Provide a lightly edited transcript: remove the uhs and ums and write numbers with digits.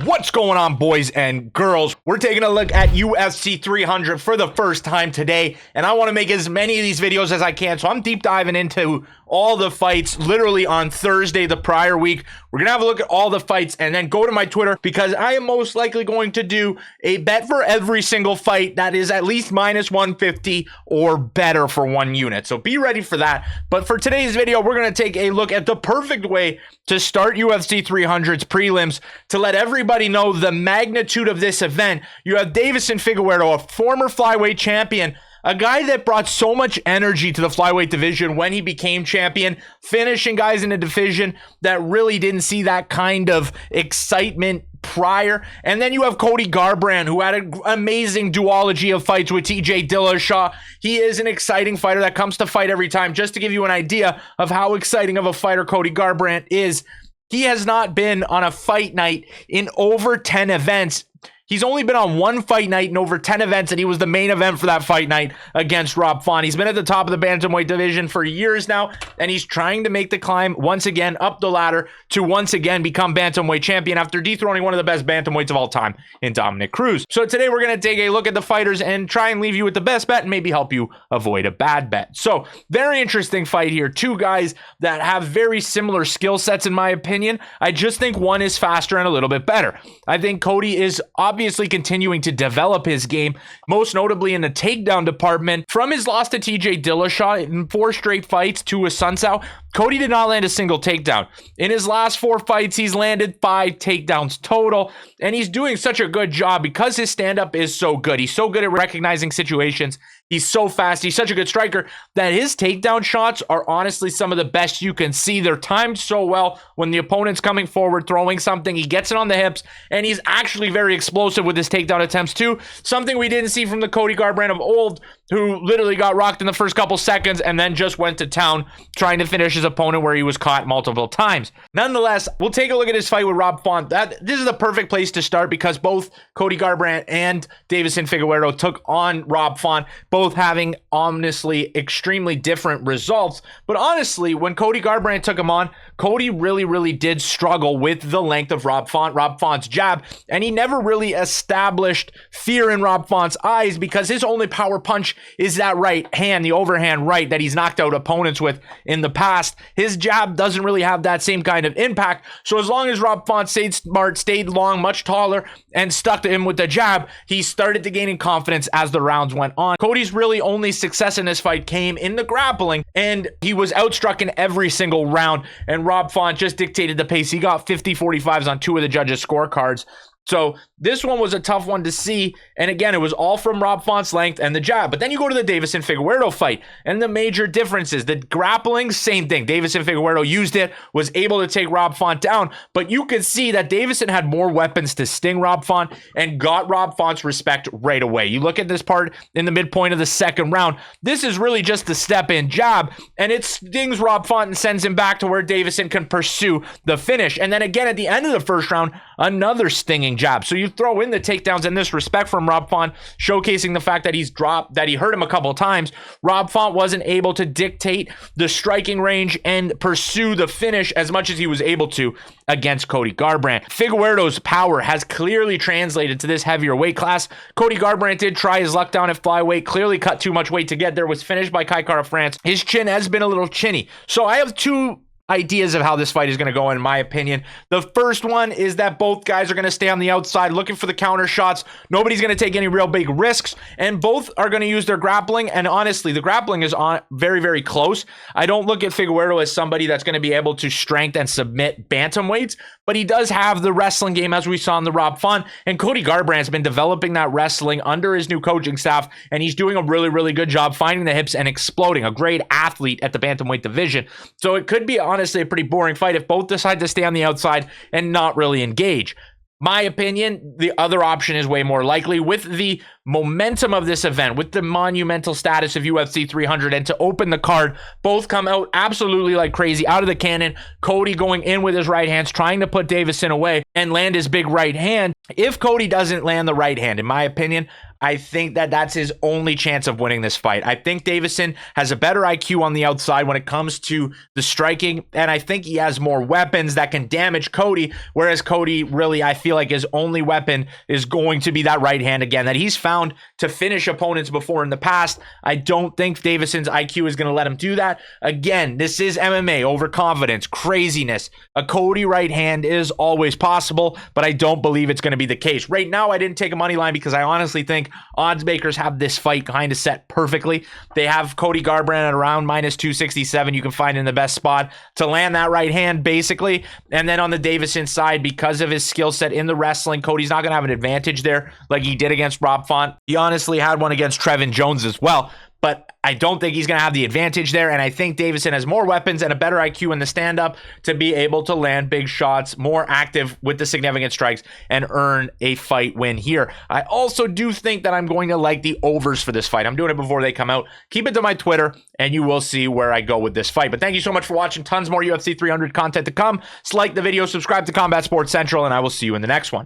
What's going on, boys and girls? We're taking a look at UFC 300 for the first time today, and I want to make as many of these videos as I can, so I'm deep diving into all the fights literally on Thursday the prior week. We're going to have a look at all the fights and then go to my Twitter because I am most likely going to do a bet for every single fight that is at least minus 150 or better for 1 unit. So be ready for that. But for today's video, we're going to take a look at the perfect way to start UFC 300's prelims to let everybody know the magnitude of this event. You have Deiveson Figueiredo, a former flyweight champion, a guy that brought so much energy to the flyweight division when he became champion, finishing guys in a division that really didn't see that kind of excitement prior. And then you have Cody Garbrandt, who had an amazing duology of fights with TJ Dillashaw. He is an exciting fighter that comes to fight every time. Just to give you an idea of how exciting of a fighter Cody Garbrandt is, he has not been on a fight night in over 10 events. He's only been on one fight night in over 10 events, and he was the main event for that fight night against Rob Font. He's been at the top of the Bantamweight division for years now, and he's trying to make the climb once again up the ladder to once again become Bantamweight champion after dethroning one of the best Bantamweights of all time in Dominic Cruz. So today we're going to take a look at the fighters and try and leave you with the best bet and maybe help you avoid a bad bet. So very interesting fight here. Two guys that have very similar skill sets in my opinion. I just think one is faster and a little bit better. I think Cody is obviously continuing to develop his game, most notably in the takedown department. From his loss to TJ Dillashaw in 4 straight fights to a Sunsao, Cody did not land a single takedown. In his last 4 fights, he's landed 5 takedowns total, and he's doing such a good job because his stand-up is so good. He's so good at recognizing situations. He's so fast. He's such a good striker that his takedown shots are honestly some of the best you can see. They're timed so well when the opponent's coming forward, throwing something. He gets it on the hips, and he's actually very explosive with his takedown attempts too. Something we didn't see from the Cody Garbrandt of old, who literally got rocked in the first couple seconds and then just went to town trying to finish his opponent where he was caught multiple times. Nonetheless, we'll take a look at his fight with Rob Font. This is the perfect place to start because both Cody Garbrandt and Deiveson Figueiredo took on Rob Font, both having honestly extremely different results. But honestly, when Cody Garbrandt took him on, Cody really did struggle with the length of Rob Font's jab, and he never really established fear in Rob Font's eyes because his only power punch is that right hand, the overhand right that he's knocked out opponents with in the past. His jab doesn't really have that same kind of impact. So as long as Rob Font stayed smart, stayed long, much taller, and stuck to him with the jab, he started to gain confidence as the rounds went on. Cody's really only success in this fight came in the grappling, and he was outstruck in every single round, and Rob Font just dictated the pace. He got 50-45s on 2 of the judges' scorecards. So this one was a tough one to see. And again, it was all from Rob Font's length and the jab. But then you go to the Deiveson Figueiredo fight, and the major differences. The grappling, same thing. Deiveson Figueiredo used it, was able to take Rob Font down. But you could see that Deiveson had more weapons to sting Rob Font and got Rob Font's respect right away. You look at this part in the midpoint of the second round. This is really just the step-in jab, and it stings Rob Font and sends him back to where Deiveson can pursue the finish. And then again at the end of the first round, another stinging jab. So you throw in the takedowns and this respect from Rob Font, showcasing the fact that he hurt him a couple of times. Rob Font wasn't able to dictate the striking range and pursue the finish as much as he was able to against Cody Garbrandt. Figueiredo's power has clearly translated to this heavier weight class. Cody Garbrandt did try his luck down at flyweight, clearly cut too much weight to get there, was finished by Kai Kara France. His chin has been a little chinny. So I have 2 ideas of how this fight is going to go, in my opinion. The first one is that both guys are going to stay on the outside looking for the counter shots. Nobody's going to take any real big risks, and both are going to use their grappling. And honestly, the grappling is on very close. I don't look at Figueiredo as somebody that's going to be able to strength and submit bantamweights, but he does have the wrestling game as we saw in the Rob Font, and Cody Garbrandt's been developing that wrestling under his new coaching staff, and he's doing a really good job finding the hips and exploding. A great athlete at the bantamweight division. So it could be honestly a pretty boring fight if both decide to stay on the outside and not really engage. My opinion, the other option is way more likely. With the momentum of this event, with the monumental status of UFC 300, and to open the card, both come out absolutely like crazy out of the cannon. Cody going in with his right hands, trying to put Deiveson away and land his big right hand. If Cody doesn't land the right hand, in my opinion, I think that that's his only chance of winning this fight. I think Deiveson has a better IQ on the outside when it comes to the striking, and I think he has more weapons that can damage Cody, whereas Cody really, I feel like his only weapon is going to be that right hand again that he's found to finish opponents before in the past. I don't think Deiveson's IQ is going to let him do that. Again, this is MMA, overconfidence, craziness. A Cody right hand is always possible, but I don't believe it's going to be the case. Right now, I didn't take a money line because I honestly think odds makers have this fight kind of set perfectly. They have Cody Garbrandt at around minus 267. You can find in the best spot to land that right hand, basically. And then on the Deiveson side, because of his skill set in the wrestling, Cody's not going to have an advantage there like he did against Rob Font. He honestly had one against Trevin Jones as well, but I don't think he's going to have the advantage there, and I think Deiveson has more weapons and a better IQ in the stand-up to be able to land big shots, more active with the significant strikes, and earn a fight win here. I also do think that I'm going to like the overs for this fight. I'm doing it before they come out. Keep it to my Twitter, and you will see where I go with this fight. But thank you so much for watching. Tons more UFC 300 content to come. Just like the video, subscribe to Combat Sports Central, and I will see you in the next one.